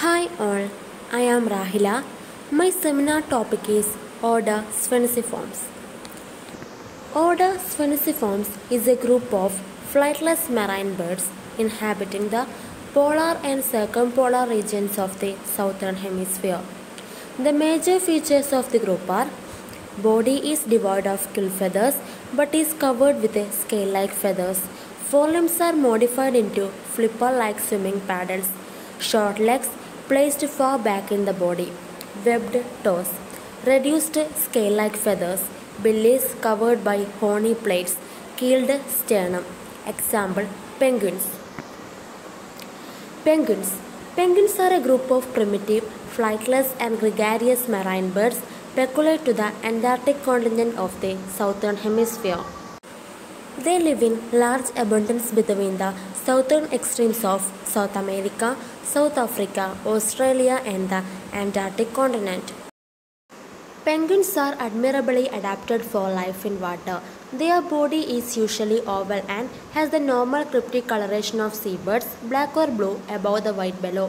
Hi all, I am Rahila. My seminar topic is Order Sphenisciformes. Order Sphenisciformes is a group of flightless marine birds inhabiting the polar and circumpolar regions of the southern hemisphere. The major features of the group are: body is devoid of gill feathers but is covered with scale-like feathers. Forelimbs are modified into flipper-like swimming paddles. Short legs placed far back in the body. Webbed toes. Reduced scale-like feathers. Bellies covered by horny plates. Keeled sternum. Example: penguins. Penguins. Penguins are a group of primitive, flightless and gregarious marine birds peculiar to the Antarctic continent of the southern hemisphere. They live in large abundance between the southern extremes of South America, South Africa, Australia and the Antarctic continent. Penguins are admirably adapted for life in water. Their body is usually oval and has the normal cryptic coloration of seabirds, black or blue above the white below.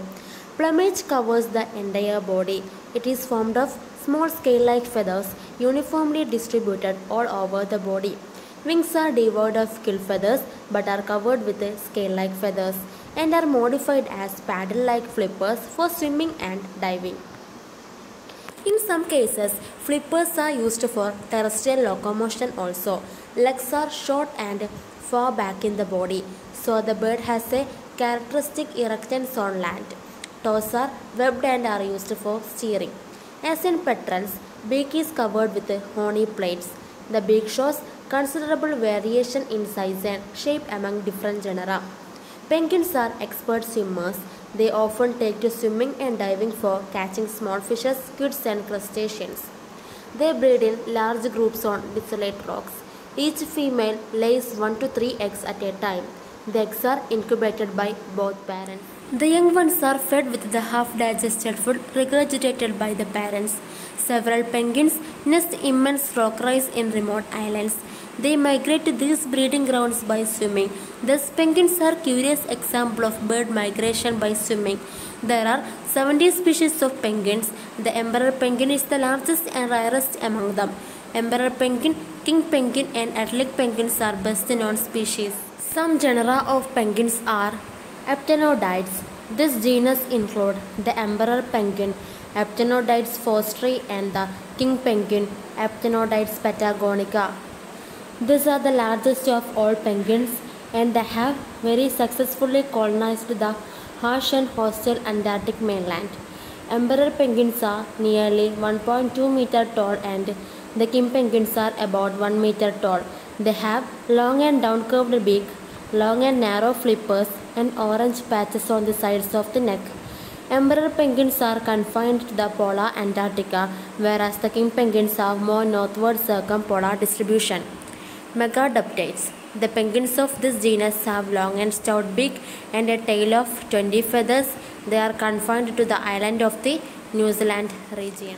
Plumage covers the entire body. It is formed of small scale-like feathers uniformly distributed all over the body. Wings are devoid of gill feathers but are covered with scale-like feathers and are modified as paddle-like flippers for swimming and diving. In some cases, flippers are used for terrestrial locomotion also. Legs are short and far back in the body, so the bird has a characteristic erectance on land. Toes are webbed and are used for steering. As in petrels, beak is covered with horny plates. The beak shows considerable variation in size and shape among different genera. Penguins are expert swimmers. They often take to swimming and diving for catching small fishes, squids and crustaceans. They breed in large groups on desolate rocks. Each female lays 1 to 3 eggs at a time. The eggs are incubated by both parents. The young ones are fed with the half-digested food regurgitated by the parents. Several penguins nest immense rock rice in remote islands. They migrate to these breeding grounds by swimming. Thus, penguins are a curious example of bird migration by swimming. There are 70 species of penguins. The emperor penguin is the largest and rarest among them. Emperor penguin, king penguin and Atlantic penguins are best known species. Some genera of penguins are Aptenodytes. This genus includes the emperor penguin, Aptenodytes forsteri, and the king penguin, Aptenodytes patagonica. These are the largest of all penguins and they have very successfully colonized the harsh and hostile Antarctic mainland. Emperor penguins are nearly 1.2 meter tall and the king penguins are about 1 meter tall. They have long and down-curved beak, long and narrow flippers and orange patches on the sides of the neck. Emperor penguins are confined to the polar Antarctica, whereas the king penguins have more northward circumpolar distribution. Megadoptates. The penguins of this genus have long and stout beak and a tail of 20 feathers. They are confined to the island of the New Zealand region.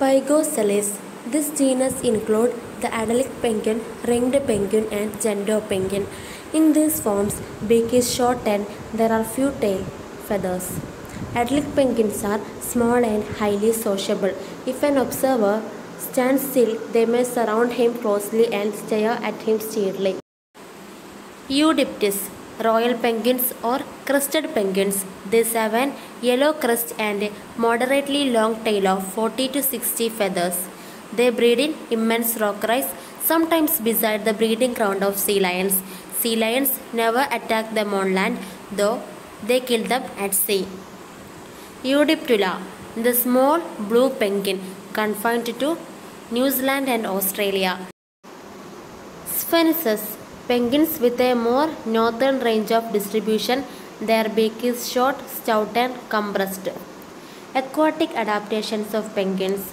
Pygoceles. This genus includes the Adelic penguin, ringed penguin and Jendo penguin. In these forms, beak is short and there are few tail feathers. Adelic penguins are small and highly sociable. If an observer stands still, they may surround him closely and stare at him steadily. Eudiptis, royal penguins or crested penguins. These have an yellow crest and a moderately long tail of 40 to 60 feathers. They breed in immense rock rice, sometimes beside the breeding ground of sea lions. Sea lions never attack them on land, though they kill them at sea. Eudiptula, the small blue penguin, confined to New Zealand and Australia. Sphenisciformes, penguins with a more northern range of distribution. Their beak is short, stout and compressed. Aquatic adaptations of penguins.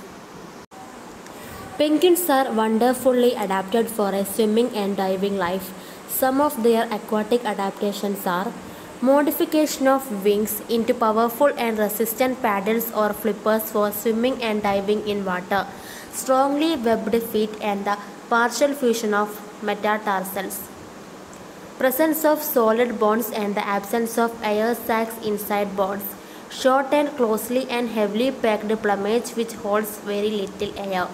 Penguins are wonderfully adapted for a swimming and diving life. Some of their aquatic adaptations are modification of wings into powerful and resistant paddles or flippers for swimming and diving in water, strongly webbed feet and the partial fusion of metatarsals, presence of solid bones and the absence of air sacs inside bones, Short and closely and heavily packed plumage which holds very little air.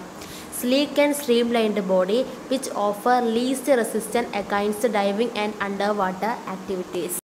Sleek and streamlined body which offer least resistance against diving and underwater activities.